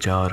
4